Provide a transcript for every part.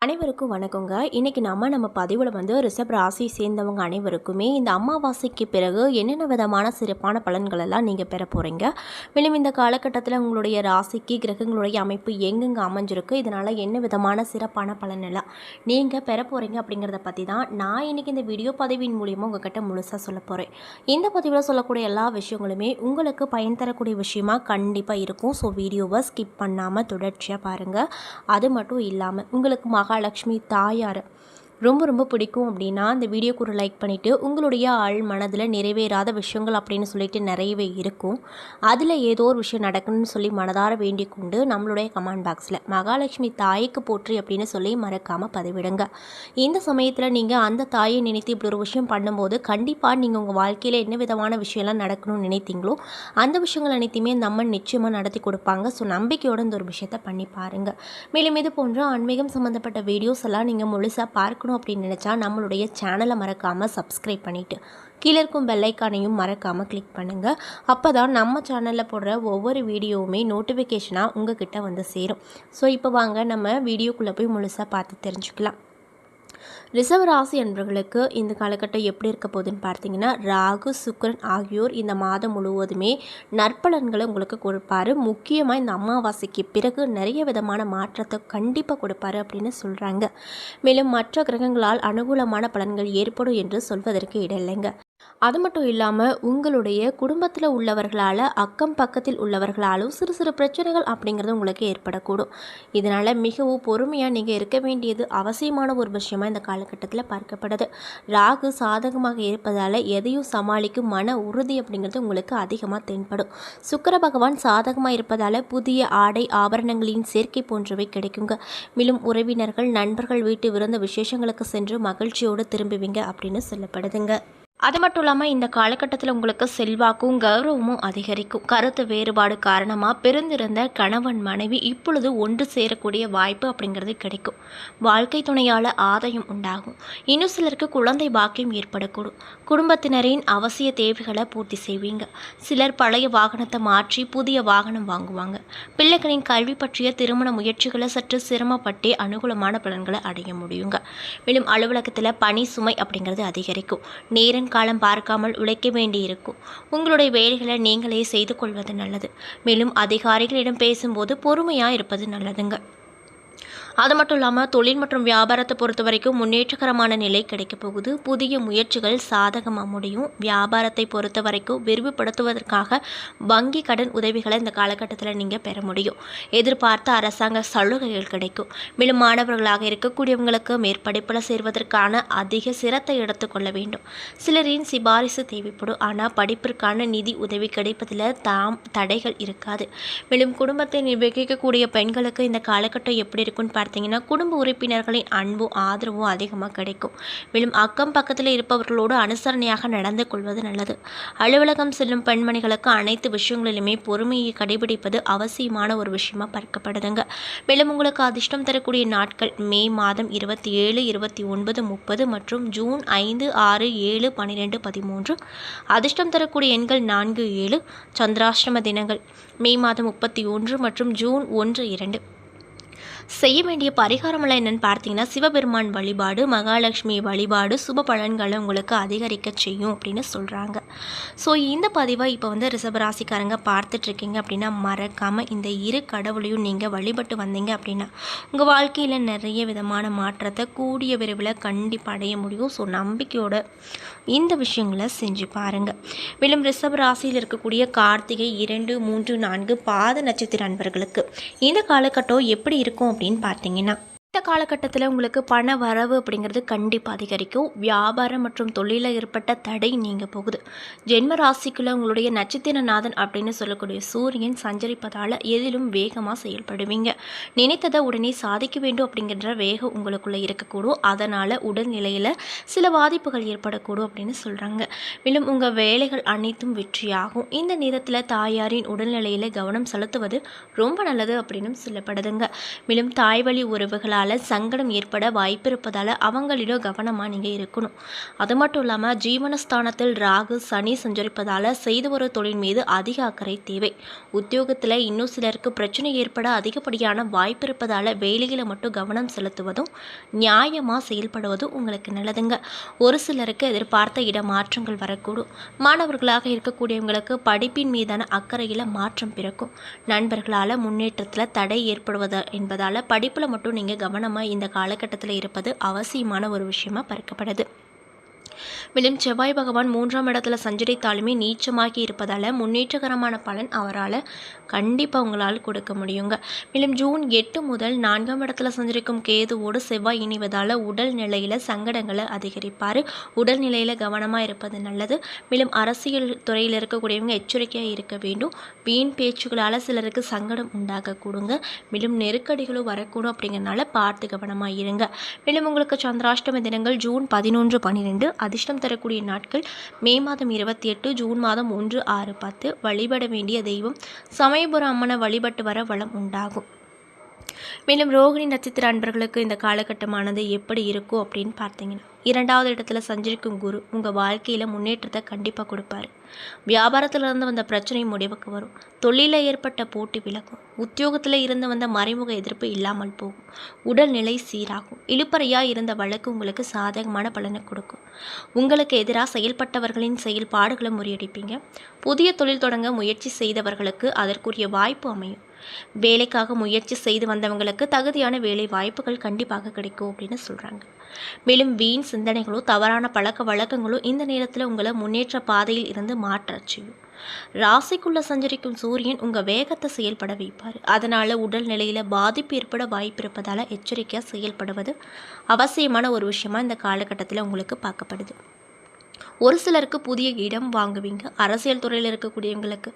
அனைவருக்கும் வணக்கங்க. இன்றைக்கி நம்ம பதிவில் ரிஷப் ராசி சேர்ந்தவங்க அனைவருக்குமே இந்த அமாவாசைக்கு பிறகு என்னென்ன விதமான சிறப்பான பலன்களெல்லாம் நீங்கள் பெற போகிறீங்க, மேலும் இந்த காலகட்டத்தில் உங்களுடைய ராசிக்கு கிரகங்களுடைய அமைப்பு எங்கெங்கே அமைஞ்சிருக்கு, இதனால் என்ன விதமான சிறப்பான பலனெல்லாம் நீங்கள் பெற போகிறீங்க அப்படிங்கிறத பற்றி தான் நான் இன்றைக்கி இந்த வீடியோ பதிவின் மூலியமாக உங்கள்கிட்ட முழுசாக சொல்ல போகிறேன். இந்த பதிவில் சொல்லக்கூடிய எல்லா விஷயங்களுமே உங்களுக்கு பயன் தரக்கூடிய விஷயமாக கண்டிப்பாக இருக்கும். ஸோ வீடியோவை ஸ்கிப் பண்ணாமல் தொடர்ச்சியாக பாருங்கள். அது மட்டும் இல்லாமல் உங்களுக்கு மகாலட்சுமி தாயார் ரொம்ப பிடிக்கும் அப்படின்னா இந்த வீடியோக்கு ஒரு லைக் பண்ணிவிட்டு, உங்களுடைய ஆள் மனதில் நிறைவேறாத விஷயங்கள் அப்படின்னு சொல்லிட்டு நிறையவே இருக்கும், அதில் ஏதோ ஒரு விஷயம் நடக்கணும்னு சொல்லி மனதார வேண்டிக் கொண்டு நம்மளுடைய கமெண்ட் பாக்ஸில் மகாலட்சுமி தாய்க்கு போற்றி அப்படின்னு சொல்லி மறக்காமல் பதிவிடுங்க. இந்த சமயத்தில் நீங்கள் அந்த தாயை நினைத்து இப்படி ஒரு விஷயம் பண்ணும்போது கண்டிப்பாக நீங்கள் உங்கள் வாழ்க்கையில் என்ன விதமான விஷயம்லாம் நடக்கணும்னு நினைத்தீங்களோ அந்த விஷயங்கள் அனைத்தையுமே நம்ம நிச்சயமாக நடத்தி கொடுப்பாங்க. ஸோ நம்பிக்கையோடு இந்த ஒரு விஷயத்தை பண்ணி பாருங்கள். மேலும் இது போன்ற ஆன்மீகம் சம்மந்தப்பட்ட வீடியோஸ் எல்லாம் நீங்கள் முழுசாக பார்க்கணும் அப்படின்னு நினச்சா நம்மளுடைய சேனலை மறக்காமல் சப்ஸ்கிரைப் பண்ணிவிட்டு கீழே இருக்கும் பெல்லைக்கானையும் மறக்காமல் கிளிக் பண்ணுங்கள். அப்போ தான் நம்ம சேனலில் போடுற ஒவ்வொரு வீடியோவுமே நோட்டிஃபிகேஷனாக உங்ககிட்ட சேரும். ஸோ இப்போ வாங்க நம்ம வீடியோக்குள்ளே போய் முழுசாக பார்த்து தெரிஞ்சுக்கலாம். ரிஷப ராசி அன்பர்களுக்கு இந்த காலகட்டம் எப்படி இருக்க போகுதுன்னு பார்த்தீங்கன்னா, ராகு சுக்கிரன் ஆகியோர் இந்த மாதம் முழுவதுமே நற்பலன்களை உங்களுக்கு கொடுப்பாரு. முக்கியமாக இந்த அமாவாசைக்கு பிறகு நிறைய விதமான மாற்றத்தை கண்டிப்பாக கொடுப்பாரு அப்படின்னு சொல்கிறாங்க. மேலும் மற்ற கிரகங்களால் அனுகூலமான பலன்கள் ஏற்படும் என்று சொல்வதற்கு இடமில்லைங்க. அது மட்டும் இல்லாமல் உங்களுடைய குடும்பத்தில் உள்ளவர்களால் அக்கம் பக்கத்தில் உள்ளவர்களாலும் சிறு சிறு பிரச்சனைகள் அப்படிங்கிறது உங்களுக்கு ஏற்படக்கூடும். இதனால் மிகவும் பொறுமையாக நீங்கள் இருக்க வேண்டியது அவசியமான ஒரு விஷயமாக இந்த காலகட்டத்தில் பார்க்கப்படுது. ராகு சாதகமாக இருப்பதால் எதையும் சமாளிக்கும் மன உறுதி அப்படிங்கிறது உங்களுக்கு அதிகமாக தென்படும். சுக்கிர பகவான் சாதகமாக இருப்பதால் புதிய ஆடை ஆபரணங்களின் சேர்க்கை போன்றவை கிடைக்குங்க. மேலும் உறவினர்கள் நண்பர்கள் வீட்டு விருந்த விசேஷங்களுக்கு சென்று மகிழ்ச்சியோடு திரும்புவீங்க அப்படின்னு சொல்லப்படுதுங்க. அது மட்டும் இல்லாமல் இந்த காலகட்டத்தில் உங்களுக்கு செல்வாக்கும் கௌரவமும் அதிகரிக்கும். கருத்து வேறுபாடு காரணமாக பிரிந்திருந்த கணவன் மனைவி இப்பொழுது ஒன்று சேரக்கூடிய வாய்ப்பு அப்படிங்கிறது கிடைக்கும். வாழ்க்கை துணையால் ஆதாயம் உண்டாகும். இன்னும் சிலருக்கு குழந்தை பாக்கியம் ஏற்படக்கூடும். குடும்பத்தினரின் அவசிய தேவைகளை பூர்த்தி செய்வீங்க. சிலர் பழைய வாகனத்தை மாற்றி புதிய வாகனம் வாங்குவாங்க. பிள்ளைகளின் கல்வி பற்றிய திருமண முயற்சிகளை சற்று சிரமப்பட்டே அனுகூலமான பலன்களை அடைய முடியுங்க. மேலும் அலுவலகத்தில் பணி சுமை அப்படிங்கிறது அதிகரிக்கும். நேரம் காலம் பார்க்காமல் உழைக்க வேண்டியிருக்கும். உங்களுடைய வேலைகளை நீங்களே செய்து கொள்வது நல்லது. மேலும் அதிகாரிகளிடம் பேசும்போது பொறுமையாக இருப்பது நல்லதுங்க. அது மட்டும் இல்லாமல் தொழில் மற்றும் வியாபாரத்தை பொறுத்த வரைக்கும் முன்னேற்றகரமான நிலை கிடைக்க போகுது. புதிய முயற்சிகள் சாதகமாக முடியும். வியாபாரத்தை பொறுத்த வரைக்கும் விரிவுபடுத்துவதற்காக வங்கி கடன் உதவிகளை இந்த காலகட்டத்தில் நீங்கள் பெற முடியும். எதிர்பார்த்த அரசாங்க சலுகைகள் கிடைக்கும். மேலும் மாணவர்களாக இருக்கக்கூடியவங்களுக்கு மேற்படிப்பில் சேர்வதற்கான அதிக சிரத்தை எடுத்துக்கொள்ள வேண்டும். சிலரின் சிபாரிசு தேவைப்படும். ஆனால் படிப்பிற்கான நிதி உதவி கிடைப்பதில் தடைகள் இருக்காது. மேலும் குடும்பத்தை நிர்வகிக்கக்கூடிய பெண்களுக்கு இந்த காலகட்டம் எப்படி இருக்குன்னு பார்த்தீங்கன்னா, குடும்ப உறுப்பினர்களின் அன்பும் ஆதரவும் அதிகமாக கிடைக்கும். மேலும் அக்கம் பக்கத்தில் இருப்பவர்களோடு அனுசரணையாக நடந்து கொள்வது நல்லது. அலுவலகம் செல்லும் பெண்மணிகளுக்கு அனைத்து விஷயங்களிலுமே பொறுமையை கடைபிடிப்பது அவசியமான ஒரு விஷயமா பார்க்கப்படுதுங்க. மேலும் உங்களுக்கு அதிர்ஷ்டம் தரக்கூடிய நாட்கள் மே மாதம் 27, 29, 30 மற்றும் ஜூன் 5, 6, 7, 12, 13. அதிர்ஷ்டம் தரக்கூடிய எண்கள் 4, 7. சந்திராஷ்டம தினங்கள் மே மாதம் 31 மற்றும் ஜூன் 1, 2. செய்ய வேண்டிய பரிகாரமெல்லாம் என்னென்னு பார்த்தீங்கன்னா, சிவபெருமான் வழிபாடு, மகாலட்சுமி வழிபாடு சுப பலன்களை உங்களுக்கு அதிகரிக்க செய்யும் அப்படின்னு சொல்கிறாங்க. ஸோ இந்த பதிவை இப்போ ரிஷபராசிக்காரங்க பார்த்துட்ருக்கீங்க அப்படின்னா மறக்காமல் இந்த இரு கடவுளையும் நீங்கள் வழிபட்டு வந்தீங்க அப்படின்னா உங்கள் வாழ்க்கையில் நிறைய விதமான மாற்றத்தை கூடிய விரைவில் கண்டிப்பாக அடைய முடியும். ஸோ நம்பிக்கையோட இந்த விஷயங்களை செஞ்சு பாருங்கள். மேலும் ரிஷபராசியில் இருக்கக்கூடிய கார்த்திகை 2, 3, 4 பாத நட்சத்திர அன்பர்களுக்கு இந்த காலகட்டம் எப்படி இருக்கும் அப்படின்னு பார்த்தீங்கன்னா, இந்த காலகட்டத்தில் உங்களுக்கு பண வரவு அப்படிங்கிறது கண்டிப்பாக அதிகரிக்கும். வியாபாரம் மற்றும் தொழிலில் ஏற்பட்ட தடை நீங்க போகுது. ஜென்ம ராசிக்குள்ள உங்களுடைய நட்சத்திரநாதன் அப்படின்னு சொல்லக்கூடிய சூரியன் சஞ்சரிப்பதால் எதிலும் வேகமாக செயல்படுவீங்க. நினைத்ததை உடனே சாதிக்க வேண்டும் அப்படிங்கிற வேகம் உங்களுக்குள்ளே இருக்கக்கூடும். அதனால் உடல்நிலையில் சில பாதிப்புகள் ஏற்படக்கூடும் அப்படின்னு சொல்கிறாங்க. மேலும் உங்கள் வேலைகள் அனைத்தும் வெற்றியாகும். இந்த நேரத்தில் தாயாரின் உடல்நிலையில் கவனம் செலுத்துவது ரொம்ப நல்லது அப்படின்னு சொல்லப்படுதுங்க. மேலும் தாய்வழி உறவுகளால் இருப்பதால் சங்கடம் ஏற்பட வாய்ப்பு இருப்பதால் அவங்களிடம் கவனமாக நீங்கள் இருக்கணும். அது மட்டும் இல்லாமல் ஜீவனஸ்தானத்தில் ராகு சனி சஞ்சரிப்பதால் செய்து வரும் தொழில் மீது அதிக அக்கறை தேவை. உத்தியோகத்தில் இன்னும் சிலருக்கு பிரச்சனை ஏற்பட அதிகப்படியான வாய்ப்பு இருப்பதால் வேலையில் மட்டும் கவனம் செலுத்துவதும் நியாயமாக செயல்படுவதும் உங்களுக்கு நல்லதுங்க. ஒரு சிலருக்கு எதிர்பார்த்த இடமாற்றங்கள் வரக்கூடும். மாணவர்களாக இருக்கக்கூடியவங்களுக்கு படிப்பின் மீதான அக்கறையில் மாற்றம் பிறக்கும். நண்பர்களால் முன்னேற்றத்தில் தடை ஏற்படுவது என்பதால் படிப்பில் மட்டும் நீங்கள் கவனமாக இந்த காலகட்டத்தில் இருப்பது அவசியமான ஒரு விஷயமா பார்க்கப்படுது. மேலும் செவ்வாய் பகவான் 3ஆம் இடத்துல சஞ்சரித்தாலுமே நீச்சமாகி இருப்பதால் முன்னேற்றகரமான பலன் அவரால் கண்டிப்பாக உங்களால் கொடுக்க முடியுங்க. மேலும் ஜூன் 8 முதல் 4ஆம் இடத்துல சஞ்சரிக்கும் கேதுவோடு செவ்வாய் இணைவதால் உடல் நிலையில் சங்கடங்களை அதிகரிப்பார். உடல் நிலையில் கவனமாக இருப்பது நல்லது. மேலும் அரசியல் துறையில் இருக்கக்கூடியவங்க எச்சரிக்கையாக இருக்க வேண்டும். வீண் பேச்சுகளால் சிலருக்கு சங்கடம் உண்டாகக்கூடுங்க. மேலும் நெருக்கடிகளும் வரக்கூடும். அப்படிங்கிறனால பார்த்து கவனமாக இருங்க. மேலும் உங்களுக்கு சந்திராஷ்டம தினங்கள் ஜூன் 11, 12. அதிர்ஷ்டம் தரக்கூடிய நாட்கள் மே மாதம் 28, ஜூன் மாதம் 1, 6, 10. வழிபட வேண்டிய தெய்வம் சமயபுரம் அம்மனை வழிபட்டு வர வளம் உண்டாகும். மேலும் ரோகிணி நட்சத்திர அன்பர்களுக்கு இந்த காலகட்டமானது எப்படி இருக்கும் அப்படின்னு பார்த்தீங்கன்னா, 2வது இடத்துல சஞ்சரிக்கும் குரு உங்கள் வாழ்க்கையில் முன்னேற்றத்தை கண்டிப்பாக கொடுப்பாரு. வியாபாரத்தில் வந்த பிரச்சனை முடிவுக்கு வரும். தொழிலில் ஏற்பட்ட போட்டி விலகும். உத்தியோகத்தில் இருந்து வந்த மறைமுக எதிர்ப்பு இல்லாமல் போகும். உடல்நிலை சீராகும். இழுப்பறையாக இருந்த வழக்கு உங்களுக்கு சாதகமான பலனை கொடுக்கும். உங்களுக்கு எதிராக செயல்பட்டவர்களின் செயல்பாடுகளை முறியடிப்பீங்க. புதிய தொழில் தொடங்க முயற்சி செய்தவர்களுக்கு அதற்குரிய வாய்ப்பு அமையும். வேலைக்காக முயற்சி செய்து வந்தவங்களுக்கு தகுதியான வேலை வாய்ப்புகள் கண்டிப்பாக கிடைக்கும் அப்படின்னு சொல்கிறாங்க. மேலும் வீண் சிந்தனைகளோ தவறான பழக்க வழக்கங்களோ இந்த நேரத்தில் உங்களை முன்னேற்ற பாதையில் இருந்து மாற்றச் செய்யும். ராசிக்குள்ள சஞ்சரிக்கும் சூரியன் உங்கள் வேகத்தை செயல்பட வைப்பார். அதனால் உடல் நிலையில் பாதிப்பு ஏற்பட வாய்ப்பு இருப்பதால் எச்சரிக்கையாக செயல்படுவது அவசியமான ஒரு விஷயமா இந்த காலகட்டத்தில் உங்களுக்கு பார்க்கப்படுது. ஒரு சிலருக்கு புதிய இடம் வாங்குவீங்க. அரசியல் துறையில் இருக்கக்கூடியவங்களுக்கு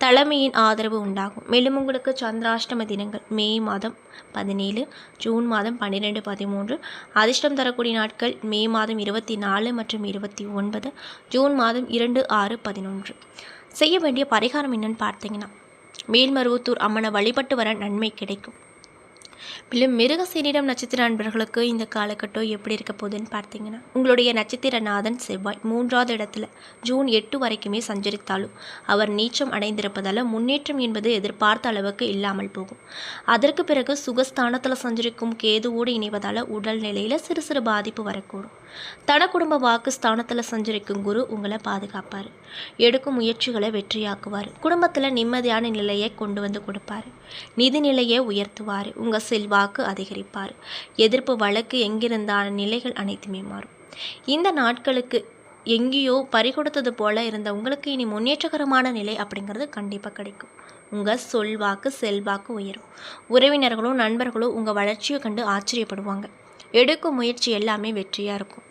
தலைமையின் ஆதரவு உண்டாகும். மேலும் உங்களுக்கு சந்திராஷ்டம தினங்கள் மே மாதம் 17, ஜூன் மாதம் 12, 13. அதிர்ஷ்டம் தரக்கூடிய நாட்கள் மே மாதம் 24 மற்றும் 29, ஜூன் மாதம் 2, 6, 11. செய்ய வேண்டிய பரிகாரம் என்னன்னு பார்த்தீங்கன்னா, மேல்மருவத்தூர் அம்மனை வழிபட்டு வர நன்மை கிடைக்கும். மேலும் மிருகசீரிடம் நட்சத்திர அன்பர்களுக்கு இந்த காலகட்டம் எப்படி இருக்க போகுதுன்னு பார்த்தீங்கன்னா, உங்களுடைய நட்சத்திரநாதன் செவ்வாய் 3வது இடத்துல ஜூன் 8 வரைக்குமே சஞ்சரித்தாலும் அவர் நீச்சம் அடைந்திருப்பதால் முன்னேற்றம் என்பது எதிர்பார்த்த அளவுக்கு இல்லாமல் போகும். அதற்கு பிறகு சுகஸ்தானத்தில் சஞ்சரிக்கும் கேதுவோடு இணைவதால் உடல் நிலையில் சிறு சிறு பாதிப்பு வரக்கூடும். தன குடும்ப வாக்கு ஸ்தானத்தில் சஞ்சரிக்கும் குரு உங்களை பாதுகாப்பார். எடுக்கும் முயற்சிகளை வெற்றியாக்குவார். குடும்பத்தில் நிம்மதியான நிலையை கொண்டு வந்து கொடுப்பார். நிதி நிலையை உயர்த்துவார். உங்கள் செல்வாக்கு அதிகரிப்பார். எதிர்ப்பு வழக்கு எங்கிருந்தான நிலைகள் அனைத்துமே மாறும். இந்த நாட்களுக்கு எங்கேயோ பறிகொடுத்தது போல இருந்த உங்களுக்கு இனி முன்னேற்றகரமான நிலை அப்படிங்கிறது கண்டிப்பாக கிடைக்கும். உங்கள் சொல்வாக்கு செல்வாக்கு உயரும். உறவினர்களும் நண்பர்களும் உங்கள் வளர்ச்சியை கண்டு ஆச்சரியப்படுவாங்க. எடுக்கும் முயற்சி எல்லாமே வெற்றியாக இருக்கும்.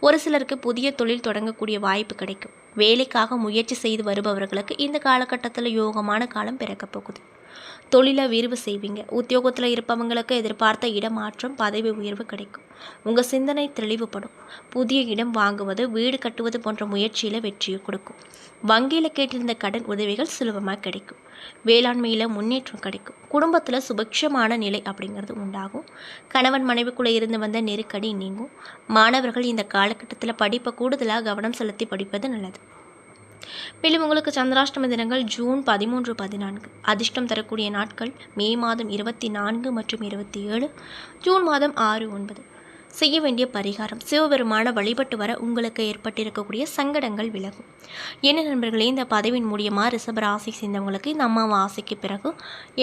ஒரு சிலருக்கு புதிய தொழில் தொடங்கக்கூடிய வாய்ப்பு கிடைக்கும். வேலைக்காக முயற்சி செய்து வருபவர்களுக்கு இந்த காலகட்டத்தில் யோகமான காலம் பிறக்க போகுது. தொழிலை விரிவு செய்வீங்க. உத்தியோகத்தில் இருப்பவங்களுக்கு எதிர்பார்த்த இடமாற்றம் பதவி உயர்வு கிடைக்கும். உங்கள் சிந்தனை தெளிவுபடும். புதிய இடம் வாங்குவது வீடு கட்டுவது போன்ற முயற்சியில் வெற்றியை கொடுக்கும். வங்கியில் கேட்டிருந்த கடன் உதவிகள் சுலபமாக கிடைக்கும். வேளாண்மையில் முன்னேற்றம் கிடைக்கும். குடும்பத்தில் சுபட்சமான நிலை அப்படிங்கிறது உண்டாகும். கணவன் மனைவிக்குள்ளே இருந்து வந்த நெருக்கடி நீங்கும். மாணவர்கள் இந்த காலகட்டத்தில் படிப்பை கூடுதலாக கவனம் செலுத்தி படிப்பது நல்லது. மேலும் உங்களுக்கு சந்திராஷ்டம தினங்கள் ஜூன் 13, 14. அதிர்ஷ்டம் தரக்கூடிய நாட்கள் மே மாதம் 24 மற்றும் 27, ஜூன் மாதம் 6, 9. செய்ய வேண்டிய பரிகாரம் சிவபெருமான வழிபட்டு வர உங்களுக்கு ஏற்பட்டிருக்கக்கூடிய சங்கடங்கள் விலகும். என்ன நண்பர்களே, இந்த பதிவின் மூலியமாக ரிஷபராசி சேர்ந்தவங்களுக்கு இந்த அமாவாசைக்கு பிறகு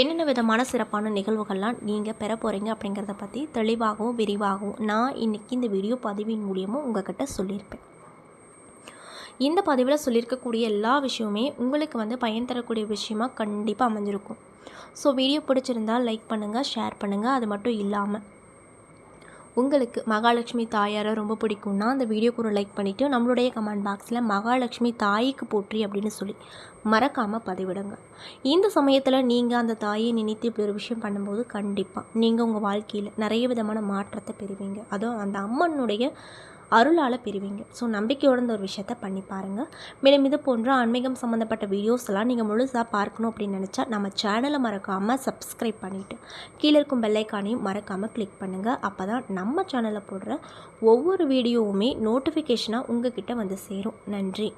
என்னென்ன விதமான சிறப்பான நிகழ்வுகள்லாம் நீங்கள் பெற போகிறீங்க அப்படிங்கிறத பற்றி தெளிவாகவும் விரிவாகவும் நான் இன்றைக்கி இந்த வீடியோ பதிவின் மூலியமாக உங்கள்கிட்ட சொல்லியிருப்பேன். இந்த பதிவில் சொல்லியிருக்கக்கூடிய எல்லா விஷயமுமே உங்களுக்கு பயன் தரக்கூடிய விஷயமா கண்டிப்பாக அமைஞ்சிருக்கும். ஸோ வீடியோ பிடிச்சிருந்தால் லைக் பண்ணுங்கள், ஷேர் பண்ணுங்கள். அது மட்டும் இல்லாமல் உங்களுக்கு மகாலட்சுமி தாயாரை ரொம்ப பிடிக்கும்னா அந்த வீடியோக்கு ஒரு லைக் பண்ணிவிட்டு நம்மளுடைய கமெண்ட் பாக்ஸில் மகாலட்சுமி தாய்க்கு போற்றி அப்படின்னு சொல்லி மறக்காமல் பதிவிடுங்க. இந்த சமயத்தில் நீங்கள் அந்த தாயை நினைத்து இப்படி ஒரு விஷயம் பண்ணும்போது கண்டிப்பாக நீங்கள் உங்கள் வாழ்க்கையில் நிறைய விதமான மாற்றத்தை பெறுவீங்க. அதுவும் அந்த அம்மனுடைய அருளால் பெறுவீங்க. ஸோ நம்பிக்கையோட இந்த ஒரு விஷயத்தை பண்ணி பாருங்கள். மேலும் இது போன்ற ஆன்மீகம் சம்மந்தப்பட்ட வீடியோஸ் எல்லாம் நீங்கள் முழுசாக பார்க்கணும் அப்படின்னு நினச்சா நம்ம சேனலை மறக்காமல் சப்ஸ்கிரைப் பண்ணிவிட்டு கீழே இருக்கும் பெல்லைக்கானையும் மறக்காமல் கிளிக் பண்ணுங்கள். அப்போ தான் நம்ம சேனலில் போடுற ஒவ்வொரு வீடியோவுமே நோட்டிஃபிகேஷனாக உங்கள் கிட்ட வந்து சேரும். நன்றி.